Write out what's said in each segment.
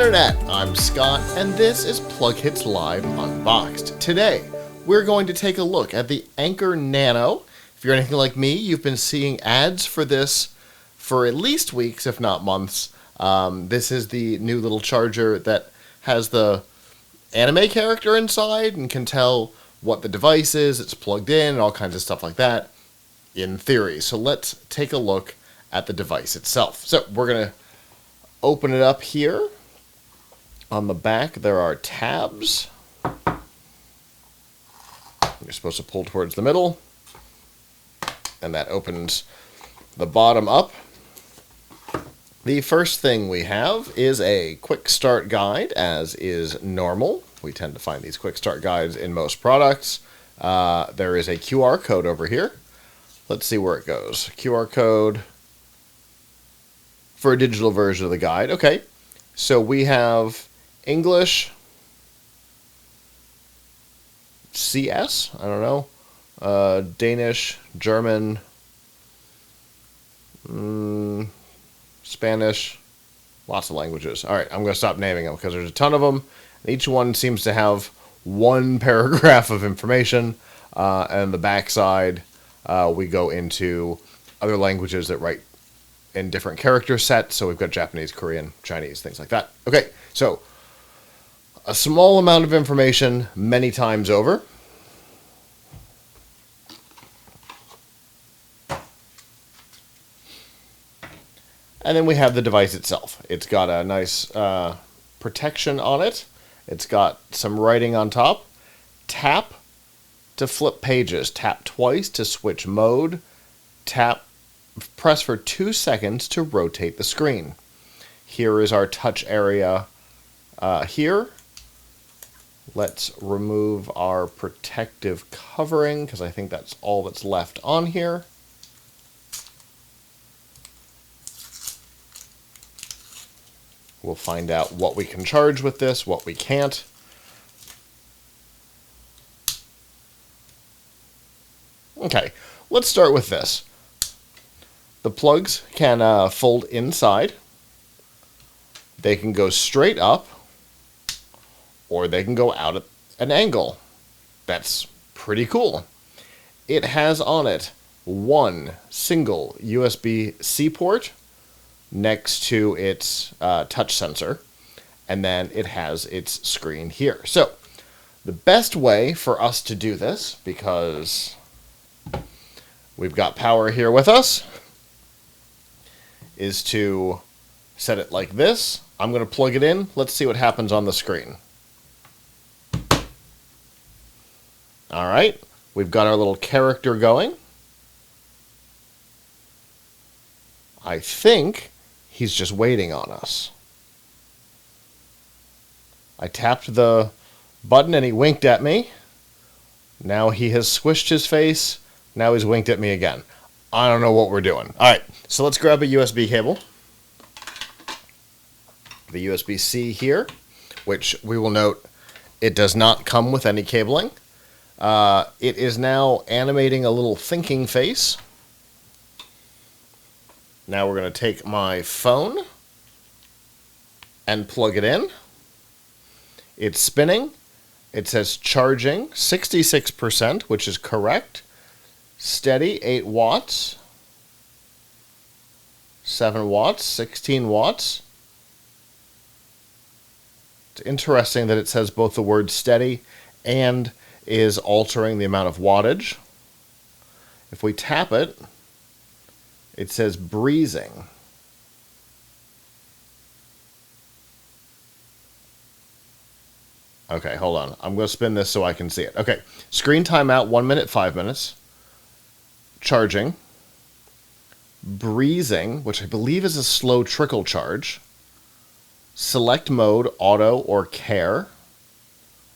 Internet, I'm Scott, and this is PLUGHITZ Live Unboxed. Today, we're going to take a look at the Anker Nano. If you're anything like me, you've been seeing ads for this for at least weeks, if not months. This is the new little charger that has the anime character inside and can tell what the device is, it's plugged in, and all kinds of stuff like that, in theory. So let's take a look at the device itself. So we're going to open it up here. On the back, there are tabs. You're supposed to pull towards the middle, and that opens the bottom up. The first thing we have is a quick start guide, as is normal. We tend to find these quick start guides in most products. There is a QR code over here. Let's see where it goes. QR code for a digital version of the guide. Okay, so we have English, CS, I don't know, Danish, German, Spanish, lots of languages. All right, I'm going to stop naming them because there's a ton of them. Each one seems to have one paragraph of information, and the backside we go into other languages that write in different character sets. So we've got Japanese, Korean, Chinese, things like that. Okay, so a small amount of information many times over. And then we have the device itself. It's got a nice protection on it. It's got some writing on top. Tap to flip pages. Tap twice to switch mode. Press for 2 seconds to rotate the screen. Here is our touch area here. Let's remove our protective covering because I think that's all that's left on here. We'll find out what we can charge with this, what we can't. Okay, let's start with this. The plugs can fold inside. They can go straight up, or they can go out at an angle. That's pretty cool. It has on it one single USB-C port next to its touch sensor, and then it has its screen here. So the best way for us to do this, because we've got power here with us, is to set it like this. I'm going to plug it in. Let's see what happens on the screen. All right, we've got our little character going. I think he's just waiting on us. I tapped the button and he winked at me. Now he has squished his face. Now he's winked at me again. I don't know what we're doing. All right, so let's grab a USB cable. The USB-C here, which we will note it does not come with any cabling. It is now animating a little thinking face. Now we're going to take my phone and plug it in. It's spinning. It says charging 66%, which is correct. Steady 8 watts. 7 watts, 16 watts. It's interesting that it says both the word steady and is altering the amount of wattage. If we tap it, it says breezing. Okay, hold on. I'm going to spin this so I can see it. Okay, screen timeout, 1 minute, 5 minutes. Charging. Breezing, which I believe is a slow trickle charge. Select mode, auto, or care.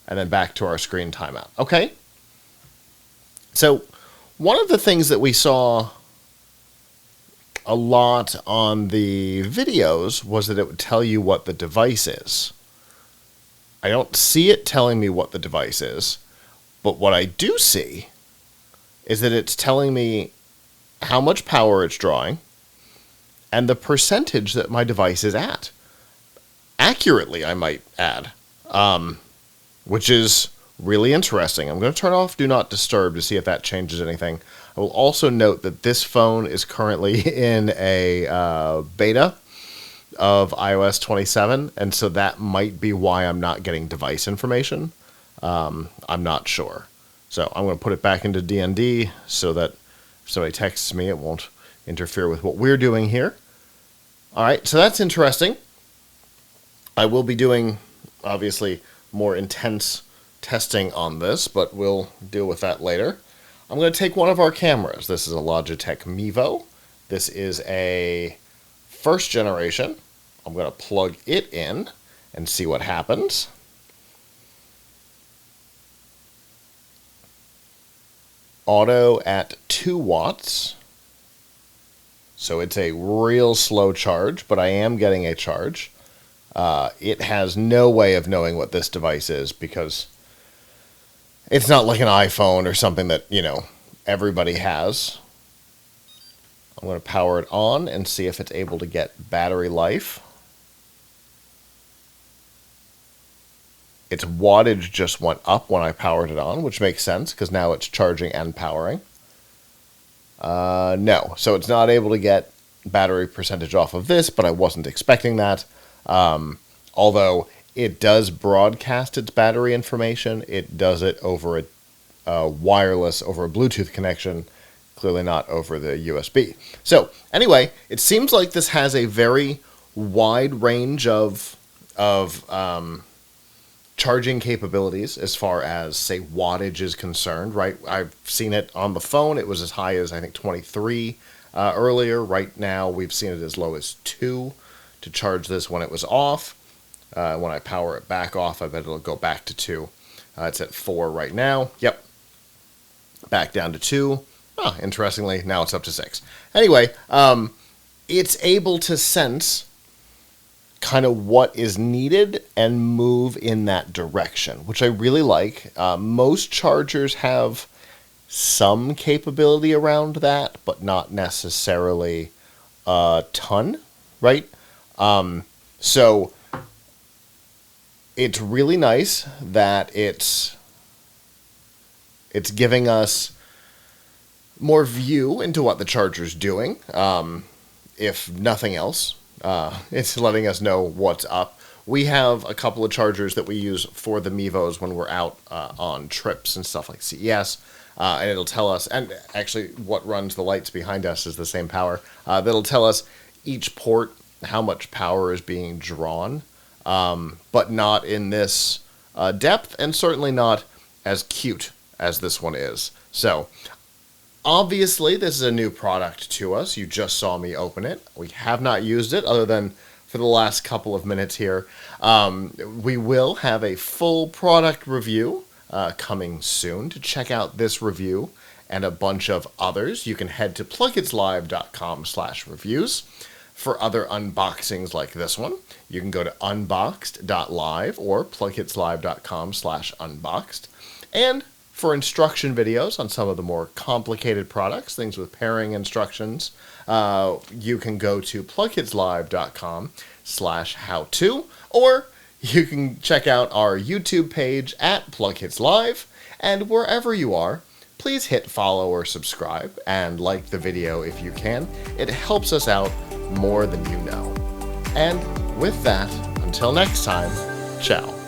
And then back to our screen timeout. Okay. So one of the things that we saw a lot on the videos was that it would tell you what the device is. I don't see it telling me what the device is, but what I do see is that it's telling me how much power it's drawing and the percentage that my device is at. accurately, I might add, which is really interesting. I'm going to turn off Do Not Disturb to see if that changes anything. I will also note that this phone is currently in a beta of iOS 27, and so that might be why I'm not getting device information. I'm not sure. So I'm going to put it back into DND so that if somebody texts me, it won't interfere with what we're doing here. All right, so that's interesting. I will be doing, obviously, more intense testing on this, but we'll deal with that later. I'm going to take one of our cameras. This is a Logitech Mevo. This is a first generation. I'm going to plug it in and see what happens. Auto at 2 watts. So it's a real slow charge, but I am getting a charge. It has no way of knowing what this device is because it's not like an iPhone or something that, you know, everybody has. I'm going to power it on and see if it's able to get battery life. Its wattage just went up when I powered it on, which makes sense because now it's charging and powering. No, so it's not able to get battery percentage off of this, but I wasn't expecting that. Although it does broadcast its battery information, it does it over a wireless, over a Bluetooth connection, clearly not over the USB. So anyway, it seems like this has a very wide range of charging capabilities as far as, say, wattage is concerned, right? I've seen it on the phone. It was as high as, I think, 23 earlier. Right now, we've seen it as low as 2 to charge this when it was off. When I power it back off, I bet it'll go back to 2. It's at 4 right now. Yep. Back down to 2. Oh, interestingly, now it's up to 6. Anyway, it's able to sense kind of what is needed and move in that direction, which I really like. Most chargers have some capability around that, but not necessarily a ton, right? So it's really nice that it's giving us more view into what the charger's doing, if nothing else. It's letting us know what's up. We have a couple of chargers that we use for the Mevos when we're out on trips and stuff like CES, and it'll tell us, and actually what runs the lights behind us is the same power, that'll tell us each port how much power is being drawn, but not in this depth, and certainly not as cute as this one is. So obviously, this is a new product to us. You just saw me open it. We have not used it other than for the last couple of minutes here. We will have a full product review coming soon. To check out this review and a bunch of others, you can head to PLUGHITZlive.com/reviews. For other unboxings like this one, you can go to unboxed.live or PLUGHITZlive.com/unboxed. And for instruction videos on some of the more complicated products, things with pairing instructions, you can go to PLUGHITZlive.com/how-to, or you can check out our YouTube page at PLUGHITZlive, and wherever you are, please hit follow or subscribe, and like the video if you can. It helps us out more than you know. And with that, until next time, ciao.